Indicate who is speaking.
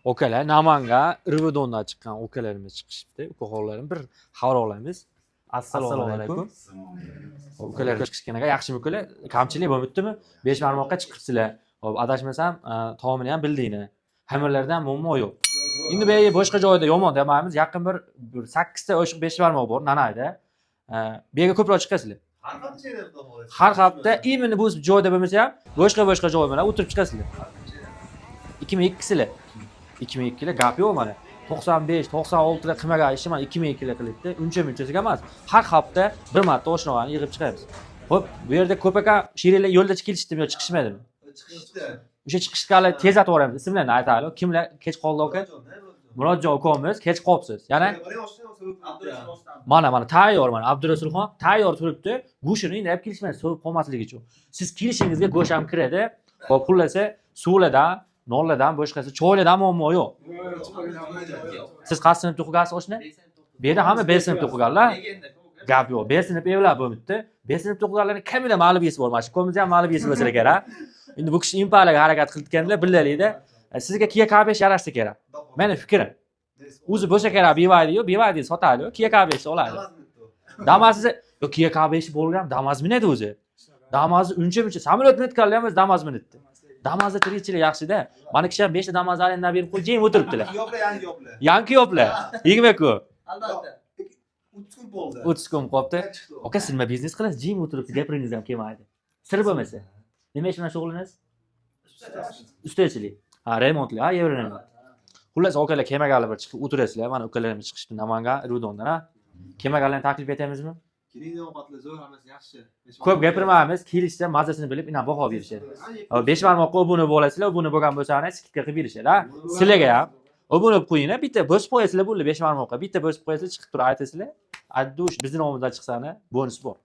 Speaker 1: Okalar Namanga Rivadondan chiqqan okalarimiz chiqishibdi. Ukaxonlarim bir xabar olamiz. Assalomu alaykum. Ukalar chiqishganiga yaxshimi ukalar? Kamchilik bo'libdimi? 5 barmoqqa chiqibsizlar. Hop, adashmasam, taomini ham bildinglar. Xamirlardan muammo yo'q. Endi bu boshqa joyda yomon demaymiz. Yaqin bir 8 ta o'shiq 5 barmoq bor Nanayda. Bu yerga ko'proq chiqasizlar. Har hafta imini bu joyda bo'lmasa ham boshqa joy bilan o'tirib chiqasizlar. 2002 2002 gap yo'q mana. 95, 96 da qilmagan ishni mana 2002 qilibdi. Uncha-munchasiga emas. Har hafta bir marta oshnog'ani yig'ib chiqamiz. Xo'p, bu yerda ko'p aka she'rlar yo'lda kelishdimi yo chiqishmadimi?
Speaker 2: Chiqishdi.
Speaker 1: O'sha chiqishganlar tezlatib yuboramiz. Ismlarni aytaylik. Kimlar kech qoldi aka? Murodjon ukamiz kech qolibsiz. Yana mana tayyor mana Abdurasulxon tayyor turibdi. Go'shtini endi olib kelishmaydi, sovib qolmasligi uchun. Siz kelishingizga go'sht ham kiradi. Xo'p, xullasa suvlardan, nonlardan boshqasi choylardan muammo yo'q. Siz qaysi sinfda o'qigansiz oshna? Bu yerda hamma B sinfda o'qiganlar. Gap yo'q. B sinf evlar bo'libdi. B sinfda o'qiganlarning kamida ma'lumiyati bor. Mana shu ko'mizda ham ma'lumiyati bo'lsa kerak. Endi bu kishi impalaga harakat qilganlar billalikda sizga Kia K5 yarashsa kerak. Meni fikrim. O'zi bo'lsa kerak bevaydi sotadi. Kia K5 oladi. Damas'siz yo Kia K5 bo'lgan Damas minadi o'zi. Damas uncha samolyot minitganlar ham Damas minitdi. Damazda tirikchilik yaxshi-da. Mana kishi ham 5 ta Damas arenda berib qo'yib jim o'tiribdilar. Yangi yoplar. 20 ku.
Speaker 2: Albatta. 30 kun bo'ldi.
Speaker 1: 30 kun qolibdi. Aka siz nima biznes qilasiz? Jim o'tiribsiz, gapiringiz ham kelmaydi. Sir bo'lmasa. Nima ish bilan shug'ullanasiz? Ustachilik. Ha, remontli, ha, remont. Xullas, okalar kemaganlar bir chiqib o'tirasizlar. Mana ukalarimiz chiqishdi Namanga, Rudondan, ha. Kemaganlarni taklif etamizmi?
Speaker 2: Kelinglar ovqatlar zo'r, hammasi yaxshi.
Speaker 1: Ko'p gapirmaymiz, kelishsa mazasini bilib, ina baho berishadi. 5 barmoqqa obuna bo'lasizlar, obuna bo'lgan bo'lsangiz skidka qilib berishadi, ha. Sizlarga ham obuna bo'lib qo'yinglar, bitta bosib qo'yasizlar bo'ldi 5 barmoqqa. Bitta bosib qo'yasizlar, chiqib turib aytasizlar. Addush bizning nomimizdan chiqsani, bonus bor.